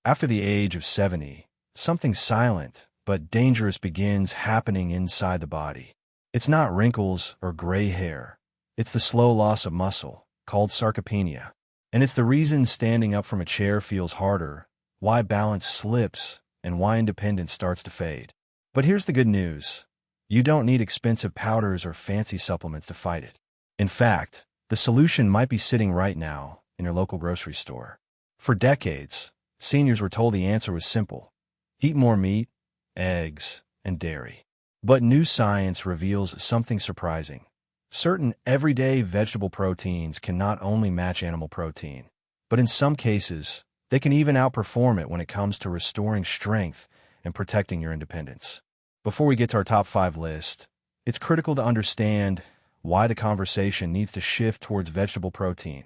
After the age of 70, something silent but dangerous begins happening inside the body. It's not wrinkles or gray hair. It's the slow loss of muscle, called sarcopenia. And it's the reason standing up from a chair feels harder, why balance slips, and why independence starts to fade. But here's the good news. You don't need expensive powders or fancy supplements to fight it. In fact, the solution might be sitting right now in your local grocery store. For decades, seniors were told the answer was simple. Eat more meat, eggs, and dairy. But new science reveals something surprising. Certain everyday vegetable proteins can not only match animal protein, but in some cases, they can even outperform it when it comes to restoring strength and protecting your independence. Before we get to our top 5 list, it's critical to understand why the conversation needs to shift towards vegetable protein,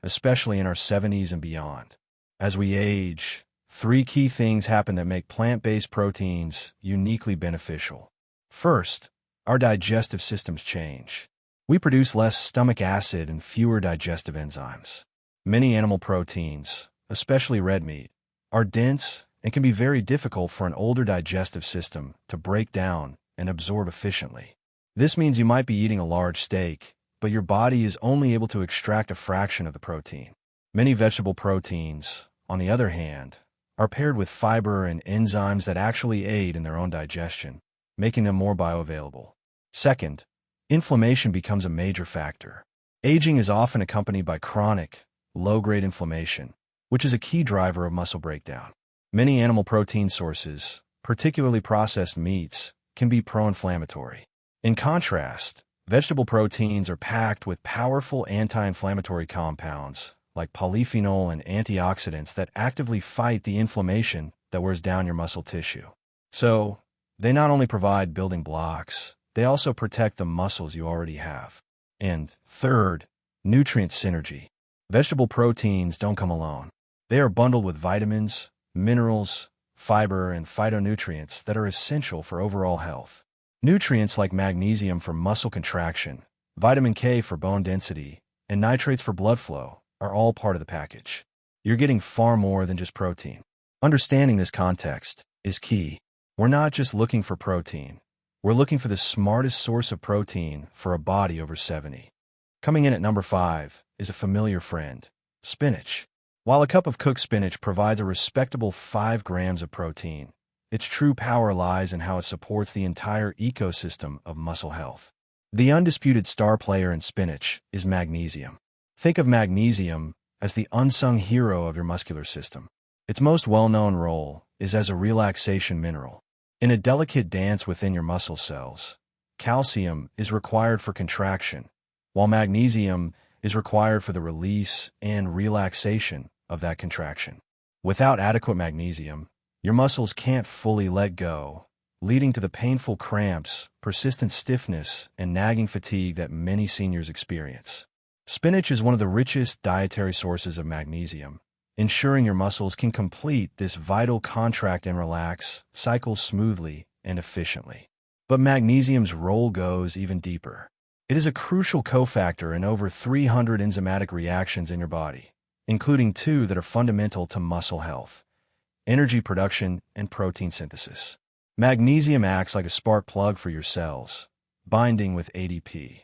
especially in our 70s and beyond. As we age, 3 key things happen that make plant-based proteins uniquely beneficial. First, our digestive systems change. We produce less stomach acid and fewer digestive enzymes. Many animal proteins, especially red meat, are dense and can be very difficult for an older digestive system to break down and absorb efficiently. This means you might be eating a large steak, but your body is only able to extract a fraction of the protein. Many vegetable proteins, on the other hand, are paired with fiber and enzymes that actually aid in their own digestion, making them more bioavailable. Second, inflammation becomes a major factor. Aging is often accompanied by chronic, low-grade inflammation, which is a key driver of muscle breakdown. Many animal protein sources, particularly processed meats, can be pro-inflammatory. In contrast, vegetable proteins are packed with powerful anti-inflammatory compounds like polyphenol and antioxidants that actively fight the inflammation that wears down your muscle tissue. So, they not only provide building blocks, they also protect the muscles you already have. And third, nutrient synergy. Vegetable proteins don't come alone. They are bundled with vitamins, minerals, fiber, and phytonutrients that are essential for overall health. Nutrients like magnesium for muscle contraction, vitamin K for bone density, and nitrates for blood flow are all part of the package. You're getting far more than just protein. Understanding this context is key. We're not just looking for protein. We're looking for the smartest source of protein for a body over 70. Coming in at number 5 is a familiar friend, spinach. While a cup of cooked spinach provides a respectable 5 grams of protein, its true power lies in how it supports the entire ecosystem of muscle health. The undisputed star player in spinach is magnesium. Think of magnesium as the unsung hero of your muscular system. Its most well-known role is as a relaxation mineral. In a delicate dance within your muscle cells, calcium is required for contraction, while magnesium is required for the release and relaxation of that contraction. Without adequate magnesium, your muscles can't fully let go, leading to the painful cramps, persistent stiffness, and nagging fatigue that many seniors experience. Spinach is one of the richest dietary sources of magnesium, ensuring your muscles can complete this vital contract and relax cycle smoothly and efficiently. But magnesium's role goes even deeper. It is a crucial cofactor in over 300 enzymatic reactions in your body, including 2 that are fundamental to muscle health: energy production and protein synthesis. Magnesium acts like a spark plug for your cells, binding with ADP,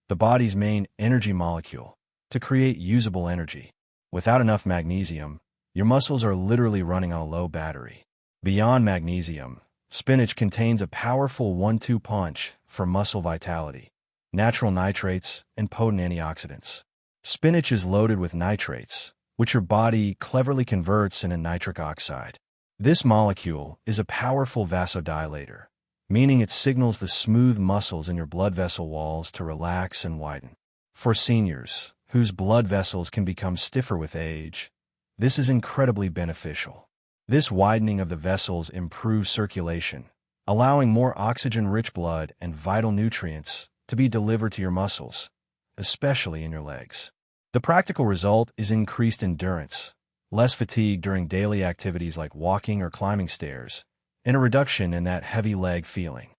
the body's main energy molecule, to create usable energy. Without enough magnesium, your muscles are literally running on a low battery. Beyond magnesium, spinach contains a powerful 1-2 punch for muscle vitality: natural nitrates and potent antioxidants. Spinach is loaded with nitrates, which your body cleverly converts into nitric oxide. This molecule is a powerful vasodilator, meaning it signals the smooth muscles in your blood vessel walls to relax and widen. For seniors, whose blood vessels can become stiffer with age, this is incredibly beneficial. This widening of the vessels improves circulation, allowing more oxygen-rich blood and vital nutrients to be delivered to your muscles, especially in your legs. The practical result is increased endurance, less fatigue during daily activities like walking or climbing stairs, and a reduction in that heavy leg feeling.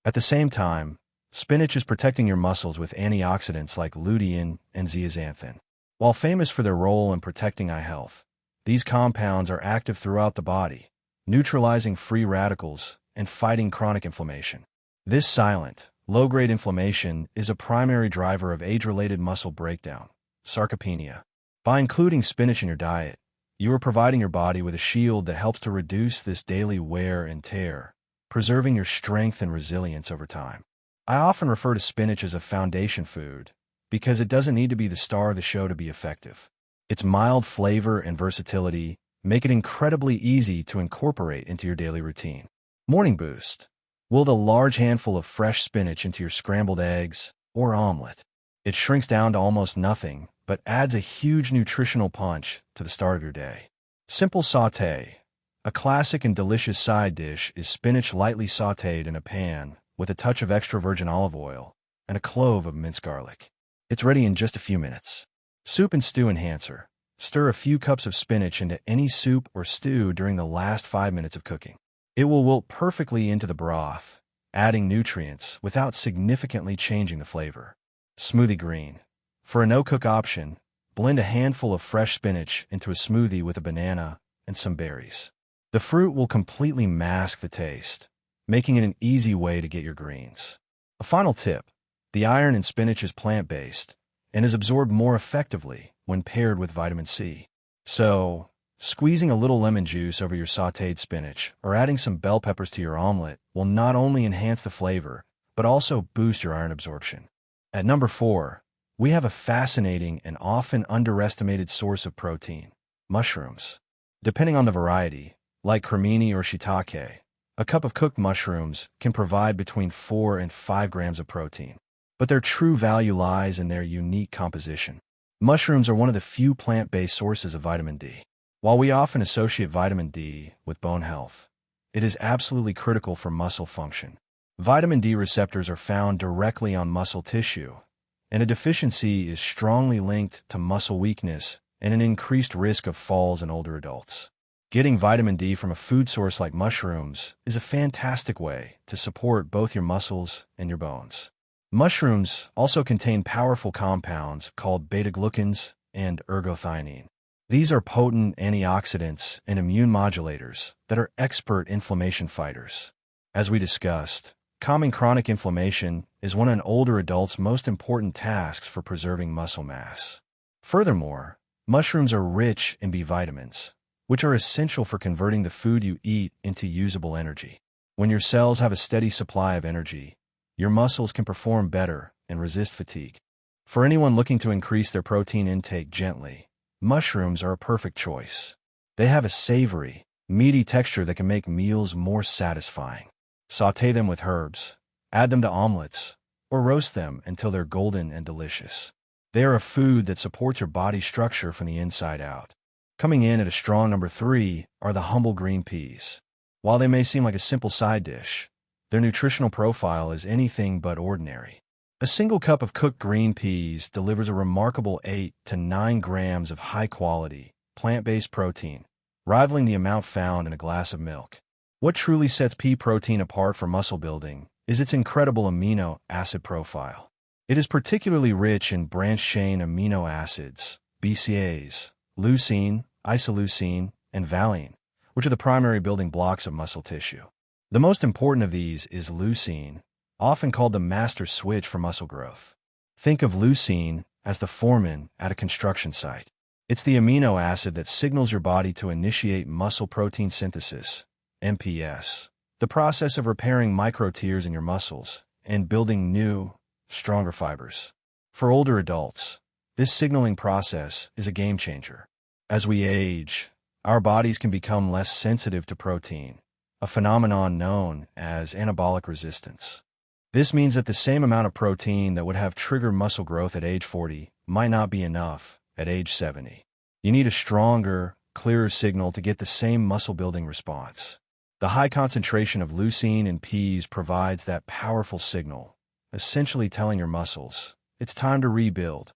At the same time, spinach is protecting your muscles with antioxidants like lutein and zeaxanthin. While famous for their role in protecting eye health, These compounds are active throughout the body, neutralizing free radicals and fighting chronic inflammation. This silent, low-grade inflammation is a primary driver of age-related muscle breakdown, sarcopenia. By including spinach in your diet, you are providing your body with a shield that helps to reduce this daily wear and tear, preserving your strength and resilience over time. I often refer to spinach as a foundation food because it doesn't need to be the star of the show to be effective. Its mild flavor and versatility make it incredibly easy to incorporate into your daily routine. Morning boost. Wield a large handful of fresh spinach into your scrambled eggs or omelet. It shrinks down to almost nothing, but adds a huge nutritional punch to the start of your day. Simple sauté. A classic and delicious side dish is spinach lightly sautéed in a pan with a touch of extra virgin olive oil and a clove of minced garlic. It's ready in just a few minutes. Soup and stew enhancer. Stir a few cups of spinach into any soup or stew during the last 5 minutes of cooking. It will wilt perfectly into the broth, adding nutrients without significantly changing the flavor. Smoothie green. For a no-cook option, blend a handful of fresh spinach into a smoothie with a banana and some berries. The fruit will completely mask the taste, making it an easy way to get your greens. A final tip. The iron in spinach is plant-based and is absorbed more effectively when paired with vitamin C. So, squeezing a little lemon juice over your sautéed spinach or adding some bell peppers to your omelet will not only enhance the flavor, but also boost your iron absorption. At number 4, we have a fascinating and often underestimated source of protein, mushrooms. Depending on the variety, like cremini or shiitake, a cup of cooked mushrooms can provide between 4 and 5 grams of protein. But their true value lies in their unique composition. Mushrooms are one of the few plant-based sources of vitamin D. While we often associate vitamin D with bone health, it is absolutely critical for muscle function. Vitamin D receptors are found directly on muscle tissue, and a deficiency is strongly linked to muscle weakness and an increased risk of falls in older adults. Getting vitamin D from a food source like mushrooms is a fantastic way to support both your muscles and your bones. Mushrooms also contain powerful compounds called beta-glucans and ergothioneine. These are potent antioxidants and immune modulators that are expert inflammation fighters. As we discussed, calming chronic inflammation is one of an older adult's most important tasks for preserving muscle mass. Furthermore, mushrooms are rich in B vitamins, which are essential for converting the food you eat into usable energy. When your cells have a steady supply of energy, your muscles can perform better and resist fatigue. For anyone looking to increase their protein intake gently, mushrooms are a perfect choice. They have a savory, meaty texture that can make meals more satisfying. Sauté them with herbs, add them to omelets, or roast them until they're golden and delicious. They are a food that supports your body's structure from the inside out. Coming in at a strong number 3 are the humble green peas. While they may seem like a simple side dish, their nutritional profile is anything but ordinary. A single cup of cooked green peas delivers a remarkable 8 to 9 grams of high-quality, plant-based protein, rivaling the amount found in a glass of milk. What truly sets pea protein apart for muscle building is its incredible amino acid profile. It is particularly rich in branched-chain amino acids, BCAAs, leucine, isoleucine, and valine, which are the primary building blocks of muscle tissue. The most important of these is leucine, often called the master switch for muscle growth. Think of leucine as the foreman at a construction site. It's the amino acid that signals your body to initiate muscle protein synthesis, MPS, the process of repairing micro-tears in your muscles and building new, stronger fibers. For older adults, this signaling process is a game changer. As we age, our bodies can become less sensitive to protein, a phenomenon known as anabolic resistance. This means that the same amount of protein that would have triggered muscle growth at age 40 might not be enough at age 70. You need a stronger, clearer signal to get the same muscle-building response. The high concentration of leucine in peas provides that powerful signal, essentially telling your muscles, it's time to rebuild.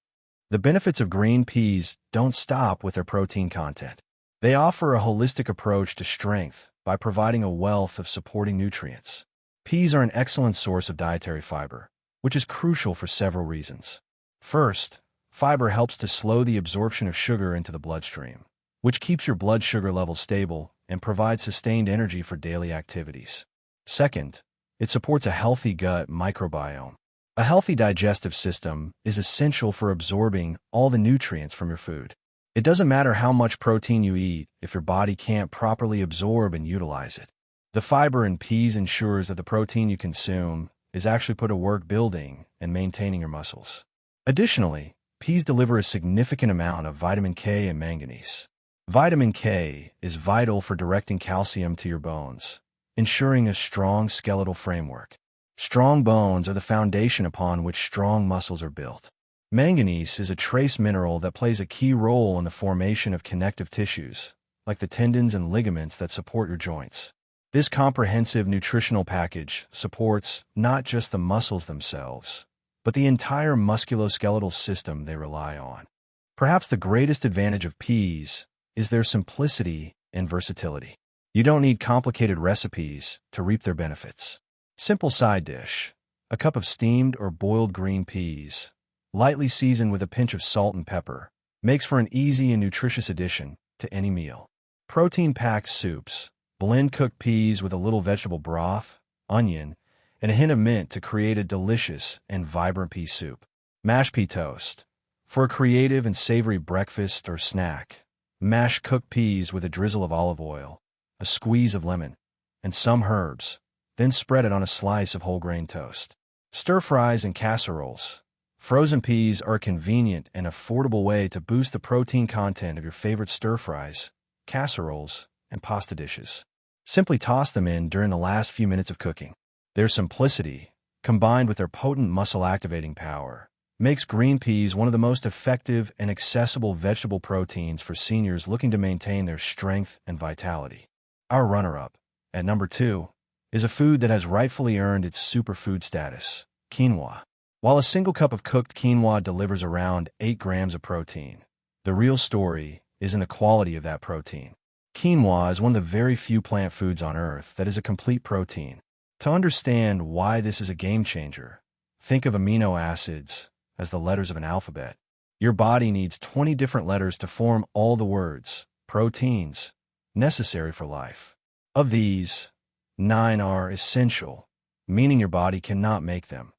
The benefits of green peas don't stop with their protein content. They offer a holistic approach to strength by providing a wealth of supporting nutrients. Peas are an excellent source of dietary fiber, which is crucial for several reasons. First, fiber helps to slow the absorption of sugar into the bloodstream. which keeps your blood sugar levels stable and provides sustained energy for daily activities. Second, it supports a healthy gut microbiome. A healthy digestive system is essential for absorbing all the nutrients from your food. It doesn't matter how much protein you eat if your body can't properly absorb and utilize it. The fiber in peas ensures that the protein you consume is actually put to work building and maintaining your muscles. Additionally, peas deliver a significant amount of vitamin K and manganese. Vitamin K is vital for directing calcium to your bones, ensuring a strong skeletal framework. Strong bones are the foundation upon which strong muscles are built. Manganese is a trace mineral that plays a key role in the formation of connective tissues, like the tendons and ligaments that support your joints. This comprehensive nutritional package supports not just the muscles themselves, but the entire musculoskeletal system they rely on. Perhaps the greatest advantage of peas is their simplicity and versatility. You don't need complicated recipes to reap their benefits. Simple side dish: a cup of steamed or boiled green peas, lightly seasoned with a pinch of salt and pepper, makes for an easy and nutritious addition to any meal. Protein-packed soups: blend cooked peas with a little vegetable broth, onion, and a hint of mint to create a delicious and vibrant pea soup. Mashed pea toast: for a creative and savory breakfast or snack, mash cooked peas with a drizzle of olive oil, a squeeze of lemon, and some herbs, then spread it on a slice of whole grain toast. Stir fries and casseroles: frozen peas are a convenient and affordable way to boost the protein content of your favorite stir fries, casseroles, and pasta dishes. Simply toss them in during the last few minutes of cooking. Their simplicity, combined with their potent muscle-activating power, makes green peas one of the most effective and accessible vegetable proteins for seniors looking to maintain their strength and vitality. Our runner-up, at number 2, is a food that has rightfully earned its superfood status: quinoa. While a single cup of cooked quinoa delivers around 8 grams of protein, the real story is in the quality of that protein. Quinoa is one of the very few plant foods on Earth that is a complete protein. To understand why this is a game changer, think of amino acids as the letters of an alphabet. Your body needs 20 different letters to form all the words, proteins, necessary for life. Of these, 9 are essential, meaning your body cannot make them.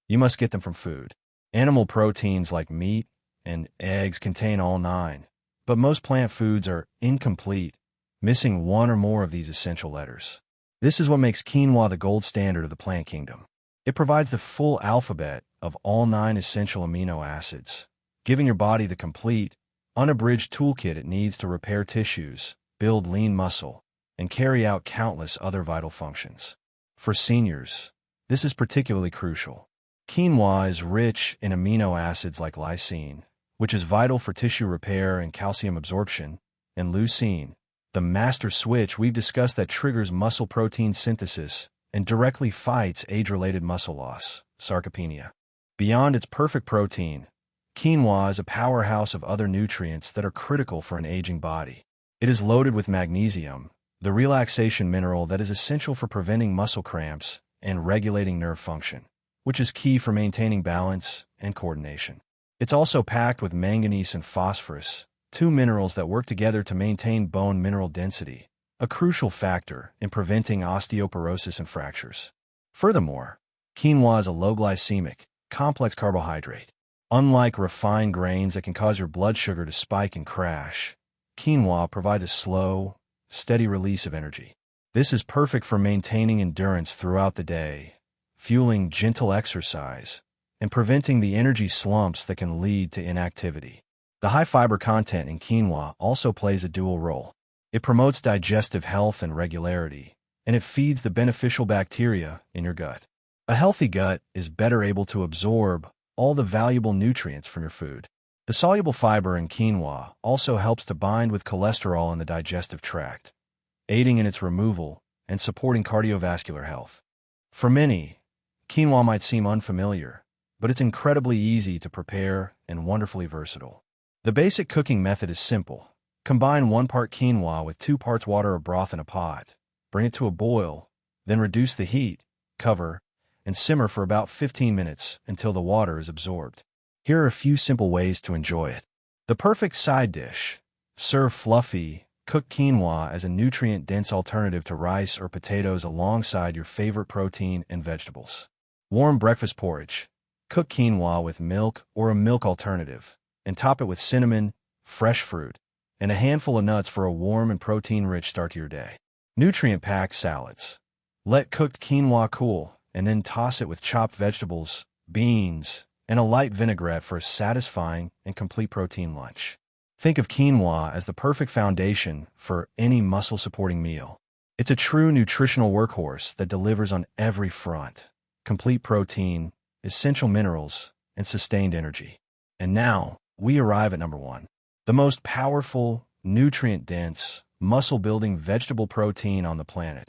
You must get them from food. Animal proteins like meat and eggs contain all 9, but most plant foods are incomplete, missing one or more of these essential letters. This is what makes quinoa the gold standard of the plant kingdom. It provides the full alphabet of all 9 essential amino acids, giving your body the complete, unabridged toolkit it needs to repair tissues, build lean muscle, and carry out countless other vital functions. For seniors, this is particularly crucial. Quinoa is rich in amino acids like lysine, which is vital for tissue repair and calcium absorption, and leucine, the master switch we've discussed that triggers muscle protein synthesis and directly fights age-related muscle loss, sarcopenia. Beyond its perfect protein, quinoa is a powerhouse of other nutrients that are critical for an aging body. It is loaded with magnesium, the relaxation mineral that is essential for preventing muscle cramps and regulating nerve function, which is key for maintaining balance and coordination. It's also packed with manganese and phosphorus, 2 minerals that work together to maintain bone mineral density, a crucial factor in preventing osteoporosis and fractures. Furthermore, quinoa is a low-glycemic, complex carbohydrate. Unlike refined grains that can cause your blood sugar to spike and crash, quinoa provides a slow, steady release of energy. This is perfect for maintaining endurance throughout the day, fueling gentle exercise, and preventing the energy slumps that can lead to inactivity. The high fiber content in quinoa also plays a dual role. It promotes digestive health and regularity, and it feeds the beneficial bacteria in your gut. A healthy gut is better able to absorb all the valuable nutrients from your food. The soluble fiber in quinoa also helps to bind with cholesterol in the digestive tract, aiding in its removal and supporting cardiovascular health. For many, quinoa might seem unfamiliar, but it's incredibly easy to prepare and wonderfully versatile. The basic cooking method is simple. Combine 1 part quinoa with 2 parts water or broth in a pot. Bring it to a boil, then reduce the heat, cover, and simmer for about 15 minutes until the water is absorbed. Here are a few simple ways to enjoy it. The perfect side dish: Serve fluffy, cooked quinoa as a nutrient-dense alternative to rice or potatoes alongside your favorite protein and vegetables. Warm breakfast porridge. Cook quinoa with milk or a milk alternative, and top it with cinnamon, fresh fruit, and a handful of nuts for a warm and protein-rich start to your day. Nutrient-packed salads. Let cooked quinoa cool, and then toss it with chopped vegetables, beans, and a light vinaigrette for a satisfying and complete protein lunch. Think of quinoa as the perfect foundation for any muscle-supporting meal. It's a true nutritional workhorse that delivers on every front: complete protein, essential minerals, and sustained energy. And now, we arrive at number 1. The most powerful, nutrient-dense, muscle-building vegetable protein on the planet.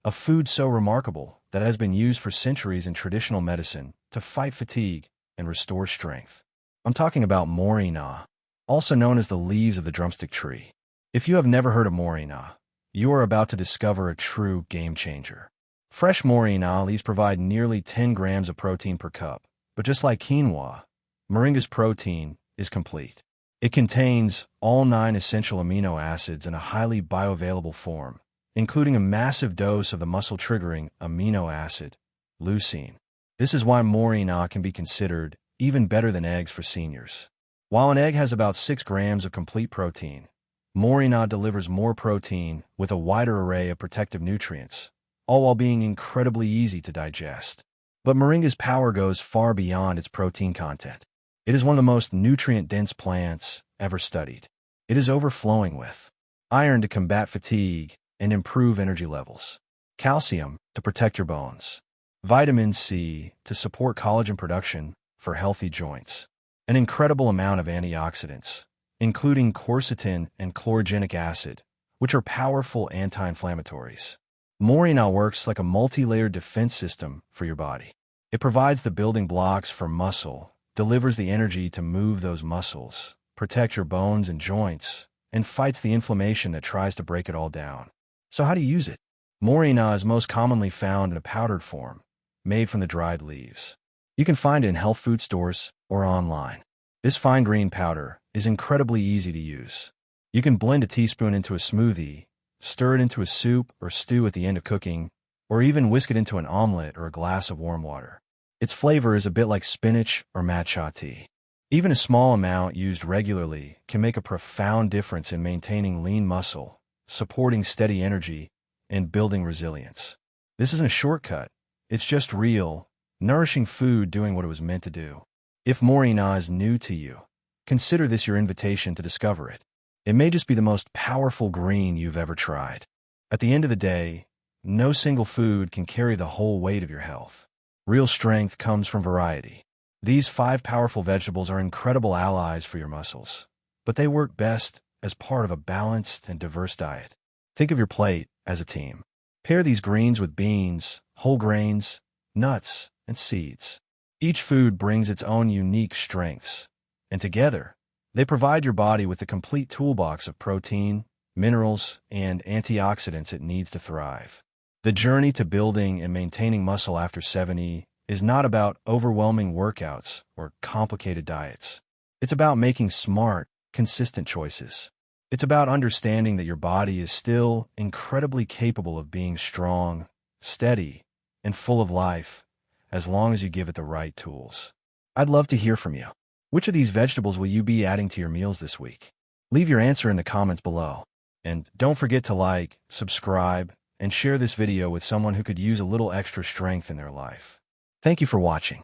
A food so remarkable that it has been used for centuries in traditional medicine to fight fatigue and restore strength. I'm talking about morina, also known as the leaves of the drumstick tree. If you have never heard of morina, you are about to discover a true game-changer. Fresh morina leaves provide nearly 10 grams of protein per cup, but just like quinoa, moringa's protein is complete. It contains all 9 essential amino acids in a highly bioavailable form, including a massive dose of the muscle-triggering amino acid, leucine. This is why morina can be considered even better than eggs for seniors. While an egg has about 6 grams of complete protein, morina delivers more protein with a wider array of protective nutrients, all while being incredibly easy to digest. But moringa's power goes far beyond its protein content. It is one of the most nutrient-dense plants ever studied. It is overflowing with iron to combat fatigue and improve energy levels, calcium to protect your bones, vitamin C to support collagen production for healthy joints, an incredible amount of antioxidants, including quercetin and chlorogenic acid, which are powerful anti-inflammatories. Morina works like a multi-layered defense system for your body. It provides the building blocks for muscle, delivers the energy to move those muscles, protect your bones and joints, and fights the inflammation that tries to break it all down. So how do you use it? Morina is most commonly found in a powdered form, made from the dried leaves. You can find it in health food stores or online. This fine green powder is incredibly easy to use. You can blend a teaspoon into a smoothie, stir it into a soup or stew at the end of cooking, or even whisk it into an omelet or a glass of warm water. Its flavor is a bit like spinach or matcha tea. Even a small amount used regularly can make a profound difference in maintaining lean muscle, supporting steady energy, and building resilience. This isn't a shortcut. It's just real, nourishing food doing what it was meant to do. If morina is new to you, consider this your invitation to discover it. It may just be the most powerful green you've ever tried. At the end of the day, no single food can carry the whole weight of your health. Real strength comes from variety. These 5 powerful vegetables are incredible allies for your muscles, but they work best as part of a balanced and diverse diet. Think of your plate as a team. Pair these greens with beans, whole grains, nuts, and seeds. Each food brings its own unique strengths, and together, they provide your body with the complete toolbox of protein, minerals, and antioxidants it needs to thrive. The journey to building and maintaining muscle after 70 is not about overwhelming workouts or complicated diets. It's about making smart, consistent choices. It's about understanding that your body is still incredibly capable of being strong, steady, and full of life, as long as you give it the right tools. I'd love to hear from you. Which of these vegetables will you be adding to your meals this week? Leave your answer in the comments below. And don't forget to like, subscribe, and share this video with someone who could use a little extra strength in their life. Thank you for watching.